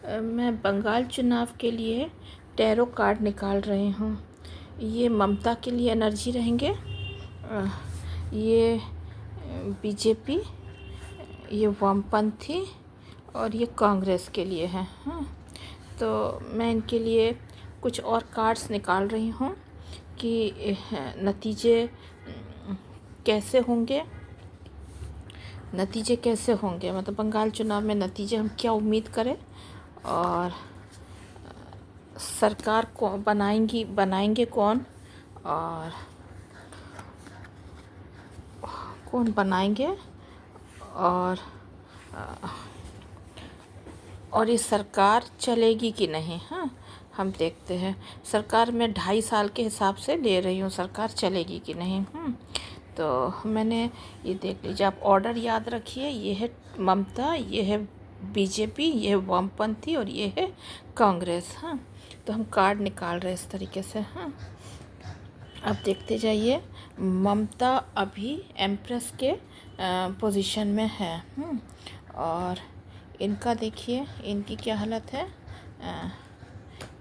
मैं बंगाल चुनाव के लिए टैरो कार्ड निकाल रही हूँ। ये ममता के लिए एनर्जी रहेंगे, ये बीजेपी, ये वामपंथी और ये कांग्रेस के लिए है। हाँ, तो मैं इनके लिए कुछ और कार्ड्स निकाल रही हूँ कि नतीजे कैसे होंगे, मतलब बंगाल चुनाव में नतीजे हम क्या उम्मीद करें, और सरकार को बनाएंगे कौन, और कौन बनाएंगे, और ये सरकार चलेगी कि नहीं। हाँ, हम देखते हैं। सरकार मैं 2.5 साल के हिसाब से ले रही हूँ, सरकार चलेगी कि नहीं। तो मैंने ये देख लीजिए, आप ऑर्डर याद रखिए। ये है ममता, ये है बीजेपी, ये है वामपंथी और ये है कांग्रेस। हाँ, तो हम कार्ड निकाल रहे हैं इस तरीके से। हाँ, अब देखते जाइए। ममता अभी एम्प्रेस के पोजीशन में है। और इनका देखिए, इनकी क्या हालत है।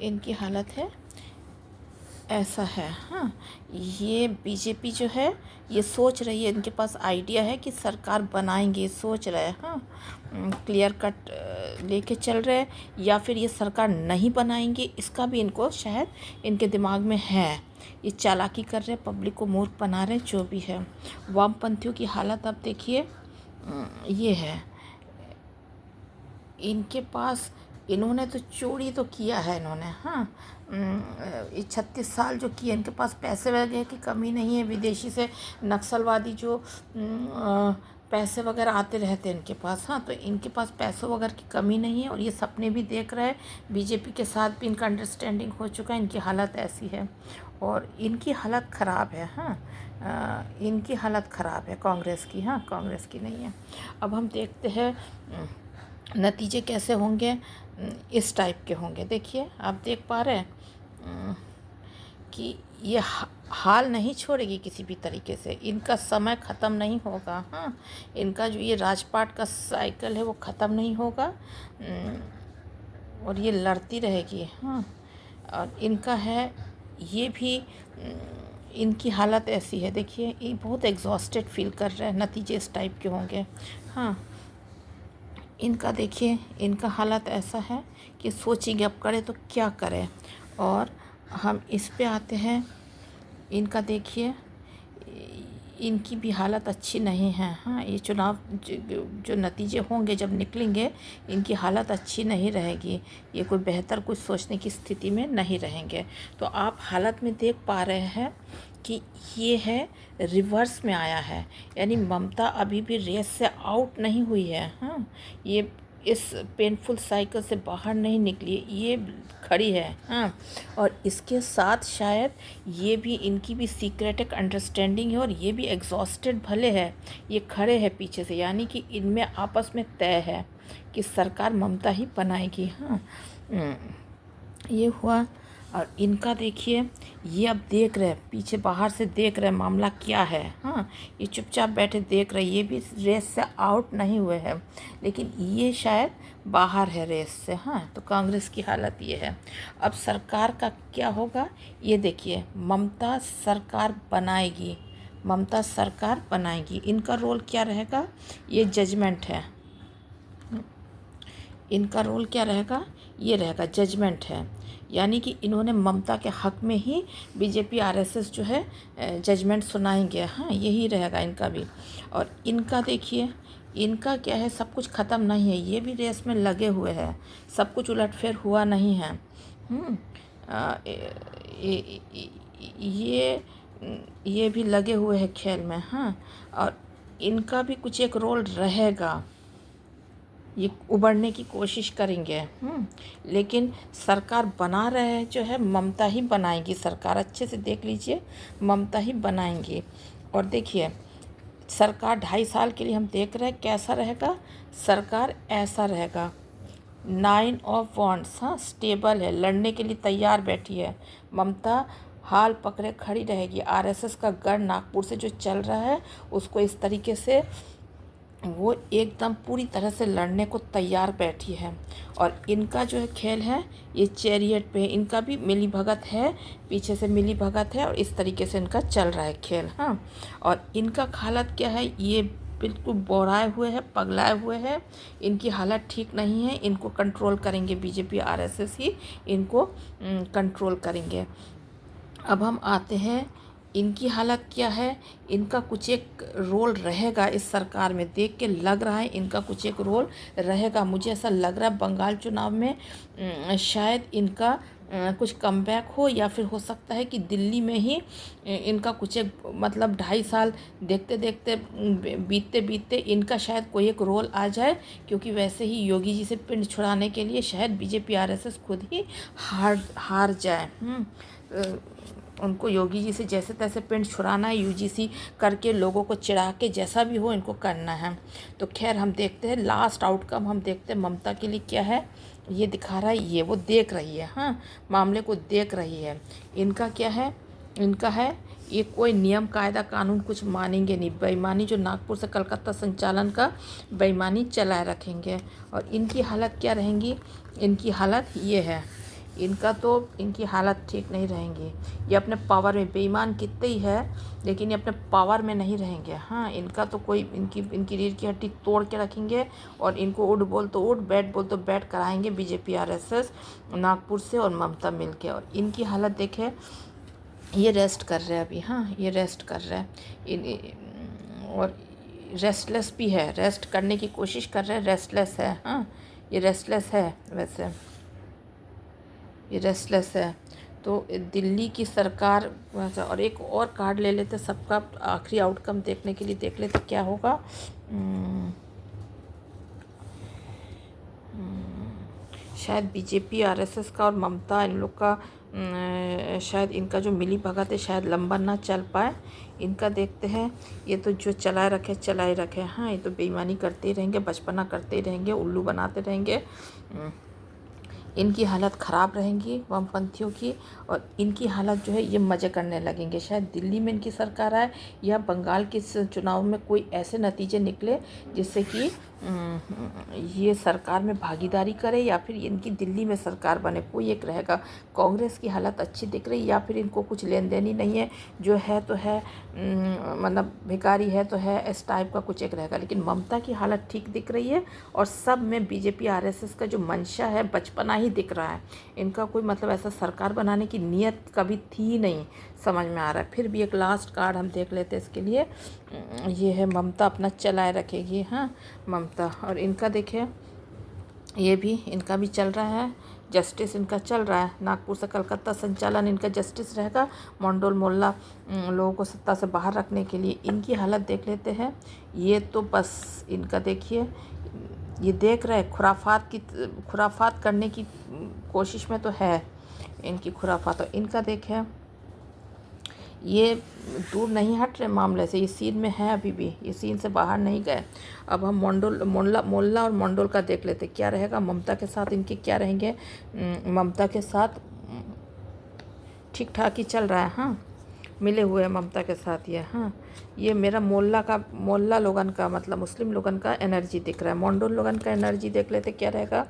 इनकी हालत है ऐसा है। हाँ, ये बीजेपी जो है ये सोच रही है, इनके पास आइडिया है कि सरकार बनाएंगे, सोच रहे हैं। हाँ, क्लियर कट लेके चल रहे हैं, या फिर ये सरकार नहीं बनाएंगे, इसका भी इनको शायद इनके दिमाग में है। ये चालाकी कर रहे हैं, पब्लिक को मूर्ख बना रहे हैं, जो भी है। वामपंथियों की हालत आप देखिए, ये है इनके पास। इन्होंने तो चोरी तो किया है इन्होंने। हाँ, 36 साल जो किए, इनके पास पैसे वगैरह की कमी नहीं है। विदेशी से नक्सलवादी जो पैसे वगैरह आते रहते हैं इनके पास। हाँ, तो इनके पास पैसों वगैरह की कमी नहीं है, और ये सपने भी देख रहे हैं। बीजेपी के साथ भी इनका अंडरस्टैंडिंग हो चुका है। इनकी हालत ऐसी है, और इनकी हालत ख़राब है। हाँ, इनकी हालत ख़राब है कांग्रेस की। हाँ, कांग्रेस की नहीं है। अब हम देखते हैं नतीजे कैसे होंगे। इस टाइप के होंगे। देखिए, आप देख पा रहे हैं कि ये हाल नहीं छोड़ेगी किसी भी तरीके से। इनका समय ख़त्म नहीं होगा। हाँ, इनका जो ये राजपाट का साइकिल है वो ख़त्म नहीं होगा, और ये लड़ती रहेगी। हाँ, और इनका है ये भी, इनकी हालत ऐसी है। देखिए, ये बहुत एग्जॉस्टेड फील कर रहे हैं। नतीजे इस टाइप के होंगे। हाँ, इनका देखिए, इनका हालत ऐसा है कि सोचेंगे अब करें तो क्या करें। और हम इस पे आते हैं। इनका देखिए, इनकी भी हालत अच्छी नहीं है। हाँ, ये चुनाव जो नतीजे होंगे जब निकलेंगे, इनकी हालत अच्छी नहीं रहेगी। ये कोई बेहतर कुछ सोचने की स्थिति में नहीं रहेंगे। तो आप हालत में देख पा रहे हैं कि ये है रिवर्स में आया है, यानी ममता अभी भी रेस से आउट नहीं हुई है। हाँ, ये इस पेनफुल साइकिल से बाहर नहीं निकली, ये खड़ी है। हाँ, और इसके साथ शायद ये भी, इनकी भी सीक्रेट एक अंडरस्टैंडिंग है, और ये भी एग्जॉस्टेड भले है, ये खड़े हैं पीछे से, यानी कि इनमें आपस में तय है कि सरकार ममता ही बनाएगी। हाँ, ये हुआ। और इनका देखिए, ये अब देख रहे हैं, पीछे बाहर से देख रहे हैं मामला क्या है। हाँ, ये चुपचाप बैठे देख रहे हैं। ये भी रेस से आउट नहीं हुए हैं, लेकिन ये शायद बाहर है रेस से। हाँ, तो कांग्रेस की हालत ये है। अब सरकार का क्या होगा, ये देखिए। ममता सरकार बनाएगी, ममता सरकार बनाएगी। इनका रोल क्या रहेगा, ये जजमेंट है। इनका रोल क्या रहेगा, ये रहेगा जजमेंट है, यानी कि इन्होंने ममता के हक में ही बीजेपी आरएसएस जो है जजमेंट सुनाएंगे। हाँ, यही रहेगा इनका भी। और इनका देखिए, इनका क्या है, सब कुछ ख़त्म नहीं है। ये भी रेस में लगे हुए हैं, सब कुछ उलटफेर हुआ नहीं है। ये ये भी लगे हुए हैं खेल में। हाँ, और इनका भी कुछ एक रोल रहेगा, ये उबरने की कोशिश करेंगे। लेकिन सरकार बना रहे हैं जो है, ममता ही बनाएगी सरकार। अच्छे से देख लीजिए, ममता ही बनाएंगी। और देखिए, सरकार 2.5 साल के लिए हम देख रहे हैं कैसा रहेगा। सरकार ऐसा रहेगा, 9 ऑफ वॉन्ड्स। हाँ, स्टेबल है, लड़ने के लिए तैयार बैठी है। ममता हाल पकड़े खड़ी रहेगी। आरएसएस का गढ़ नागपुर से जो चल रहा है, उसको इस तरीके से वो एकदम पूरी तरह से लड़ने को तैयार बैठी है। और इनका जो है खेल है ये चैरियट पे, इनका भी मिली भगत है, पीछे से मिली भगत है और इस तरीके से इनका चल रहा है खेल। हाँ, और इनका हालत क्या है, ये बिल्कुल बौराए हुए हैं, पगलाए हुए हैं, इनकी हालत ठीक नहीं है। इनको कंट्रोल करेंगे बीजेपी आरएसएस ही इनको कंट्रोल करेंगे। अब हम आते हैं, इनकी हालत क्या है। इनका कुछ एक रोल रहेगा इस सरकार में, देख के लग रहा है इनका कुछ एक रोल रहेगा। मुझे ऐसा लग रहा है बंगाल चुनाव में शायद इनका कुछ कमबैक हो, या फिर हो सकता है कि दिल्ली में ही इनका कुछ एक मतलब 2.5 साल देखते देखते बीतते बीतते इनका शायद कोई एक रोल आ जाए। क्योंकि वैसे ही योगी जी से पिंड छुड़ाने के लिए शायद बीजेपी आरएसएस खुद ही हार जाए। उनको योगी जी से जैसे तैसे पिंड छुड़ाना है, यूजीसी करके लोगों को चिढ़ा के जैसा भी हो इनको करना है। तो खैर हम देखते हैं लास्ट आउटकम, हम देखते हैं ममता के लिए क्या है। ये दिखा रहा है, ये वो देख रही है, हाँ, मामले को देख रही है। इनका क्या है, इनका है ये कोई नियम कायदा कानून कुछ मानेंगे नहीं, बेईमानी जो नागपुर से कलकत्ता संचालन का बेईमानी चलाए रखेंगे। और इनकी हालत क्या रहेंगी, इनकी हालत ये है, इनकी हालत ठीक नहीं रहेंगी। ये अपने पावर में बेईमान कितने ही है, लेकिन ये अपने पावर में नहीं रहेंगे। हाँ, इनका तो कोई इनकी रीढ़ की हड्डी तोड़ के रखेंगे और इनको उठ बोल तो उठ, बैठ बोल तो बैठ कराएंगे बीजेपी आरएसएस नागपुर से और ममता मिल के। और इनकी हालत देखे, ये रेस्ट कर रहे हैं अभी। हाँ, ये रेस्ट कर रहे हैं और रेस्टलेस भी है, रेस्ट करने की कोशिश कर रहे हैं, रेस्टलेस है। हाँ, ये रेस्टलेस है, वैसे ये रेस्टलेस है। तो दिल्ली की सरकार, और एक और कार्ड ले लेते सबका आखिरी आउटकम देखने के लिए, देख लेते क्या होगा। शायद बीजेपी आरएसएस का और ममता इन लोग का शायद इनका जो मिली भगत है शायद लंबा ना चल पाए। इनका देखते हैं, ये तो जो चलाए रखे। हाँ, ये तो बेईमानी करते ही रहेंगे, बचपना करते ही रहेंगे, उल्लू बनाते रहेंगे। इनकी हालत ख़राब रहेंगी वामपंथियों की, और इनकी हालत जो है ये मज़े करने लगेंगे। शायद दिल्ली में इनकी सरकार आए या बंगाल के चुनाव में कोई ऐसे नतीजे निकले जिससे कि ये सरकार में भागीदारी करे, या फिर इनकी दिल्ली में सरकार बने, कोई एक रहेगा। कांग्रेस की हालत अच्छी दिख रही, या फिर इनको कुछ लेन देन ही नहीं है, जो है तो है, मतलब भिखारी है तो है, इस टाइप का कुछ एक रहेगा। लेकिन ममता की हालत ठीक दिख रही है, और सब में बीजेपी आरएसएस का जो मंशा है बचपना ही दिख रहा है। इनका कोई मतलब ऐसा सरकार बनाने की नीयत कभी थी ही नहीं, समझ में आ रहा है। फिर भी एक लास्ट कार्ड हम देख लेते हैं इसके लिए। ये है ममता अपना चलाए रखेगी। हाँ, ममता, और इनका देखिए, ये भी इनका भी चल रहा है, जस्टिस इनका चल रहा है। नागपुर से कलकत्ता संचालन इनका जस्टिस रहेगा, मंडोल मोहल्ला लोगों को सत्ता से बाहर रखने के लिए। इनकी हालत देख लेते हैं। ये तो बस इनका देखिए, ये देख रहे खुराफात करने की कोशिश में तो है इनकी खुराफात। और इनका देखें, ये दूर नहीं हट रहे मामले से, ये सीन में है अभी भी, ये सीन से बाहर नहीं गए। अब हम मोल्ला और मंडोल का देख लेते क्या रहेगा। ममता के साथ इनके क्या रहेंगे, ममता के साथ ठीक ठाक ही चल रहा है। हाँ, मिले हुए हैं ममता के साथ ये। हाँ, ये मेरा मोल्ला लोगन का मतलब मुस्लिम लोगन का एनर्जी दिख रहा है। मंडोल लोगन का एनर्जी देख लेते क्या रहेगा।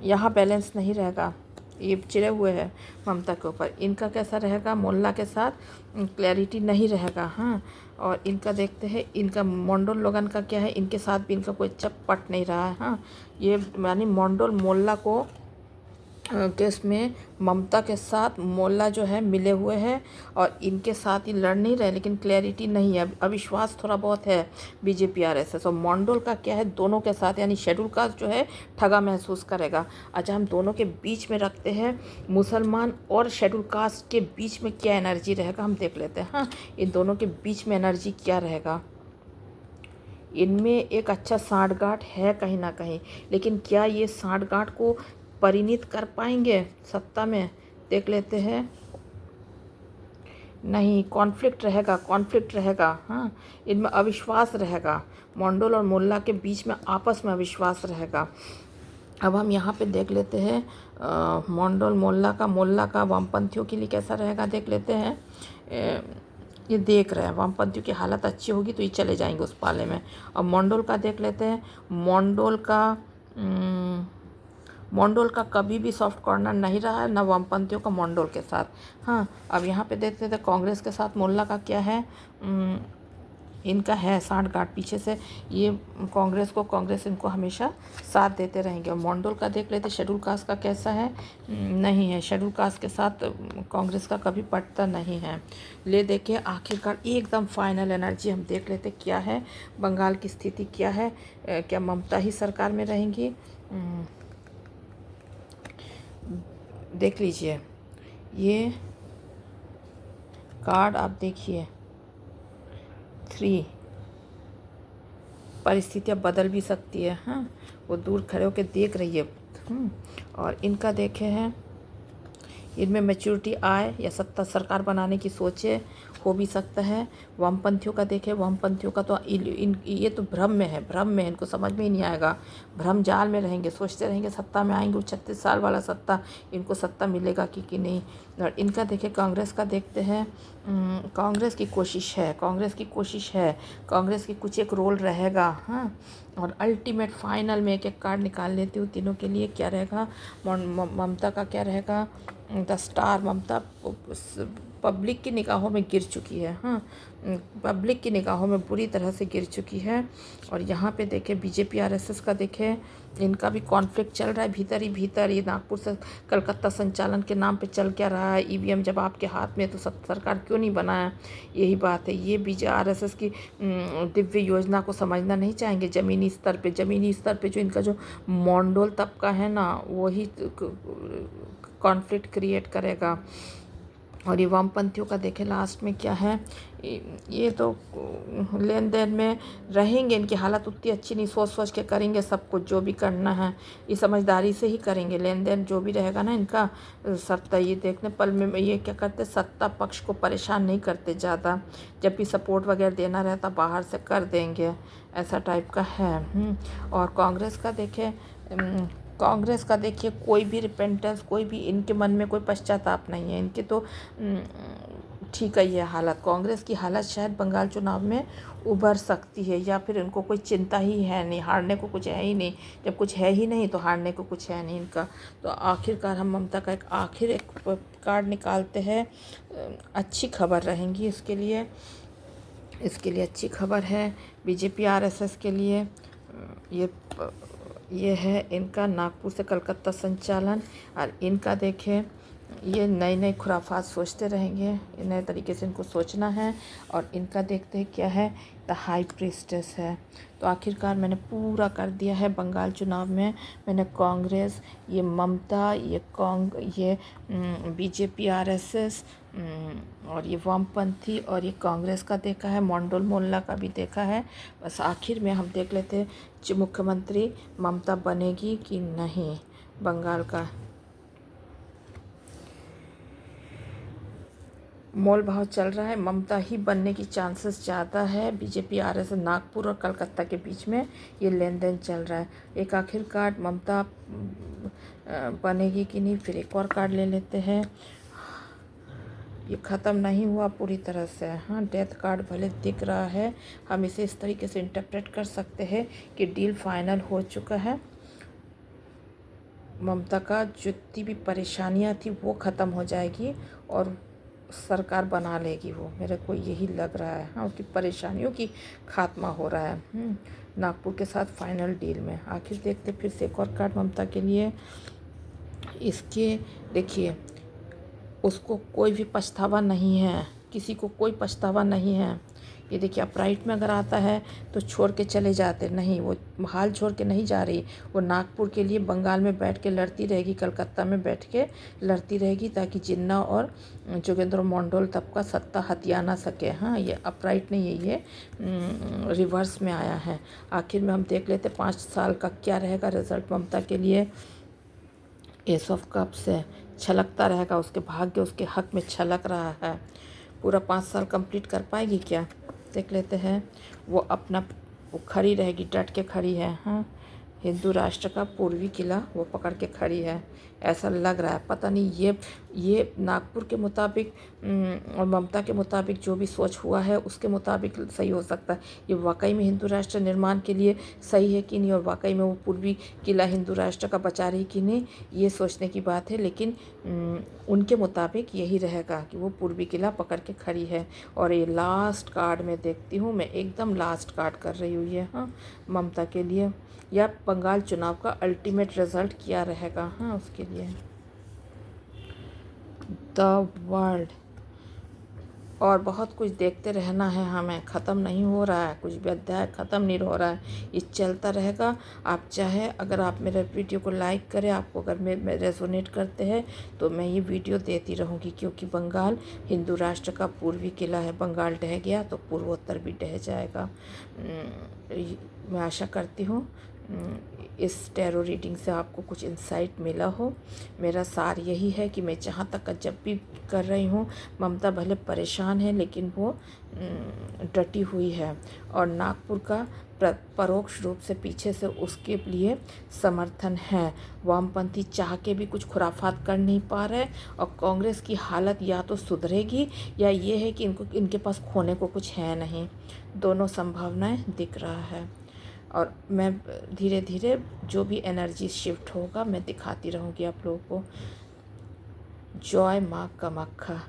यहाँ बैलेंस नहीं रहेगा, ये चिड़े हुए हैं ममता के ऊपर। इनका कैसा रहेगा, मोल्ला के साथ क्लैरिटी नहीं रहेगा। हाँ, और इनका देखते हैं, इनका मंडोल लोगन का क्या है, इनके साथ भी इनका कोई चपपट नहीं रहा है। हाँ, ये यानी मंडोल मोल्ला को केस में ममता के साथ मोल्ला जो है मिले हुए हैं, और इनके साथ ही लड़ नहीं रहे, लेकिन क्लैरिटी नहीं है, अविश्वास थोड़ा बहुत है बीजेपी आरएसएस। और मंडोल का क्या है, दोनों के साथ यानी शेड्यूल कास्ट जो है ठगा महसूस करेगा। अच्छा, हम दोनों के बीच में रखते हैं, मुसलमान और शेड्यूल कास्ट के बीच में क्या एनर्जी रहेगा हम देख लेते हैं। हाँ, इन दोनों के बीच में एनर्जी क्या रहेगा। इनमें एक अच्छा सांठगांठ है कहीं ना कहीं, लेकिन क्या ये सांठगांठ को परिणित कर पाएंगे सत्ता में, देख लेते हैं। नहीं, कॉन्फ्लिक्ट रहेगा। हाँ, इनमें अविश्वास रहेगा, मंडोल और मोल्ला के बीच में आपस में अविश्वास रहेगा। अब हम यहाँ पे देख लेते हैं मंडोल मोल्ला का वामपंथियों के लिए कैसा रहेगा, देख लेते हैं। ये देख रहे हैं वामपंथियों की हालत अच्छी होगी तो ये चले जाएंगे उस पाले में। और मंडोल का देख लेते हैं। मंडोल का कभी भी सॉफ्ट कॉर्नर नहीं रहा है, ना वामपंथियों का मंडोल के साथ। हाँ, अब यहाँ पे देखते थे कांग्रेस के साथ मोल्ला का क्या है। इनका है सांठगांठ पीछे से, ये कांग्रेस इनको हमेशा साथ देते रहेंगे। और मंडोल का देख लेते शेड्यूल कास्ट का कैसा है। नहीं है, शेड्यूल कास्ट के साथ कांग्रेस का कभी पटता नहीं है। ले देखिए आखिरकार एकदम फाइनल एनर्जी हम देख लेते क्या है, बंगाल की स्थिति क्या है। क्या ममता ही सरकार में रहेंगी। देख लीजिए ये कार्ड, आप देखिए 3 परिस्थितियाँ बदल भी सकती है। हाँ, वो दूर खड़े होकर देख रही है। और इनका देखे हैं, इनमें मैच्योरिटी आए या सत्ता सरकार बनाने की सोचे, हो भी सकता है। वामपंथियों का देखें, वामपंथियों का तो ये तो भ्रम में है, भ्रम में है, इनको समझ में ही नहीं आएगा। भ्रम जाल में रहेंगे, सोचते रहेंगे सत्ता में आएंगे, 36 साल वाला सत्ता, इनको सत्ता मिलेगा कि नहीं। और इनका देखें, कांग्रेस का देखते हैं। कांग्रेस की कोशिश है, कांग्रेस की कुछ एक रोल रहेगा। हाँ, और अल्टीमेट फाइनल में एक एक कार्ड निकाल लेती हूँ तीनों के लिए। क्या रहेगा, ममता का क्या रहेगा, द स्टार। ममता पब्लिक की निगाहों में गिर चुकी है। हाँ, पब्लिक की निगाहों में बुरी तरह से गिर चुकी है। और यहाँ पे देखें बीजेपी आरएसएस का देखें, इनका भी कॉन्फ्लिक्ट चल रहा है भीतर ही भीतर। ये नागपुर से कलकत्ता संचालन के नाम पे चल क्या रहा है। ईवीएम जब आपके हाथ में तो सरकार क्यों नहीं बनाया, यही बात है। ये बीजे आरएसएस की दिव्य योजना को समझना नहीं चाहेंगे। ज़मीनी स्तर पे जो इनका जो मंडोल तबका है ना, वही कॉन्फ्लिक्ट क्रिएट करेगा। और ये वामपंथियों का देखें लास्ट में क्या है। ये तो लेन देन में रहेंगे, इनकी हालत उतनी अच्छी नहीं, सोच के करेंगे सब कुछ जो भी करना है, ये समझदारी से ही करेंगे। लेन देन जो भी रहेगा ना इनका, सत्ता ये देखने पल में ये क्या करते, सत्ता पक्ष को परेशान नहीं करते ज़्यादा। जब भी सपोर्ट वगैरह देना रहता बाहर से कर देंगे, ऐसा टाइप का है। और कांग्रेस का देखिए कोई भी रिपेंटेंस, कोई भी इनके मन में कोई पश्चाताप नहीं है। इनके तो ठीक है ये हालत। कांग्रेस की हालत शायद बंगाल चुनाव में उभर सकती है, या फिर इनको कोई चिंता ही है नहीं, हारने को कुछ है ही नहीं। जब कुछ है ही नहीं तो हारने को कुछ है नहीं इनका। तो आखिरकार हम ममता का एक कार्ड निकालते हैं। अच्छी खबर रहेंगी इसके लिए अच्छी खबर है बीजेपी आरएसएस के लिए। ये है इनका नागपुर से कलकत्ता संचालन। और इनका देखें, ये नए नए खुराफात सोचते रहेंगे, नए तरीके से इनको सोचना है। और इनका देखते हैं क्या है, द हाई प्रीस्टेस है। तो आखिरकार मैंने पूरा कर दिया है बंगाल चुनाव में। मैंने कांग्रेस, ये ममता, ये बीजेपी आरएसएस, और ये वामपंथी, और ये कांग्रेस का देखा है, मंडोल मोल्ला का भी देखा है। बस आखिर में हम देख लेते हैं मुख्यमंत्री ममता बनेगी कि नहीं। बंगाल का मोल भाव चल रहा है, ममता ही बनने की चांसेस ज़्यादा है। बीजेपी आरएसएस नागपुर और कलकत्ता के बीच में ये लेन देन चल रहा है। एक आखिर कार्ड ममता बनेगी कि नहीं, फिर एक और कार्ड ले लेते हैं। ये ख़त्म नहीं हुआ पूरी तरह से। हाँ, डेथ कार्ड भले दिख रहा है, हम इसे इस तरीके से इंटरप्रेट कर सकते हैं कि डील फाइनल हो चुका है। ममता का जितनी भी परेशानियां थी वो ख़त्म हो जाएगी और सरकार बना लेगी वो, मेरे को यही लग रहा है। हाँ, उसकी परेशानियों की खात्मा हो रहा है नागपुर के साथ फाइनल डील में। आखिर देखते फिर से एक और कार्ड ममता के लिए। इसके देखिए, उसको कोई भी पछतावा नहीं है, किसी को कोई पछतावा नहीं है। ये देखिए अपराइट में अगर आता है तो छोड़ के चले जाते, नहीं, वो हाल छोड़ के नहीं जा रही। वो नागपुर के लिए बंगाल में बैठ के लड़ती रहेगी, कलकत्ता में बैठ के लड़ती रहेगी, ताकि जिन्ना और जोगेंद्र मंडोल तब का सत्ता हथिया ना सके। हाँ, ये अपराइट नहीं है, ये रिवर्स में आया है। आखिर में हम देख लेते 5 साल का क्या रहेगा रिजल्ट ममता के लिए। एस ऑफ कप से छलकता रहेगा, उसके भाग्य उसके हक में छलक रहा है। पूरा 5 साल कंप्लीट कर पाएगी क्या, देख लेते हैं। वो खड़ी रहेगी, डट के खड़ी है। हाँ, हिंदू राष्ट्र का पूर्वी किला वो पकड़ के खड़ी है, ऐसा लग रहा है। पता नहीं ये नागपुर के मुताबिक और ममता के मुताबिक जो भी सोच हुआ है उसके मुताबिक सही हो सकता है। ये वाकई में हिंदू राष्ट्र निर्माण के लिए सही है कि नहीं, और वाकई में वो पूर्वी किला हिंदू राष्ट्र का बचा रही कि नहीं, ये सोचने की बात है। लेकिन उनके मुताबिक यही रहेगा कि वो पूर्वी किला पकड़ के खड़ी है। और ये लास्ट कार्ड में देखती हूँ, मैं एकदम लास्ट कार्ड कर रही हूँ ये, हाँ, ममता के लिए, या बंगाल चुनाव का अल्टीमेट रिजल्ट क्या रहेगा, हाँ, उसके लिए। द वर्ल्ड, और बहुत कुछ देखते रहना है हमें, ख़त्म नहीं हो रहा है, कुछ भी अध्याय ख़त्म नहीं हो रहा है, ये चलता रहेगा। आप चाहे अगर आप मेरे वीडियो को लाइक करें, आपको अगर मैं रेजोनेट करते हैं तो मैं ये वीडियो देती रहूँगी, क्योंकि बंगाल हिंदू राष्ट्र का पूर्वी किला है। बंगाल ढह गया तो पूर्वोत्तर भी ढह जाएगा। मैं आशा करती हूँ इस टैरो रीडिंग से आपको कुछ इंसाइट मिला हो। मेरा सार यही है कि मैं जहाँ तक जब भी कर रही हूँ, ममता भले परेशान है लेकिन वो डटी हुई है, और नागपुर का परोक्ष रूप से पीछे से उसके लिए समर्थन है। वामपंथी चाह के भी कुछ खुराफात कर नहीं पा रहे, और कांग्रेस की हालत या तो सुधरेगी या ये है कि इनके पास खोने को कुछ है नहीं। दोनों संभावनाएं दिख रहा है, और मैं धीरे धीरे जो भी एनर्जी शिफ्ट होगा मैं दिखाती रहूँगी आप लोगों को। जय माँ कामाख्या।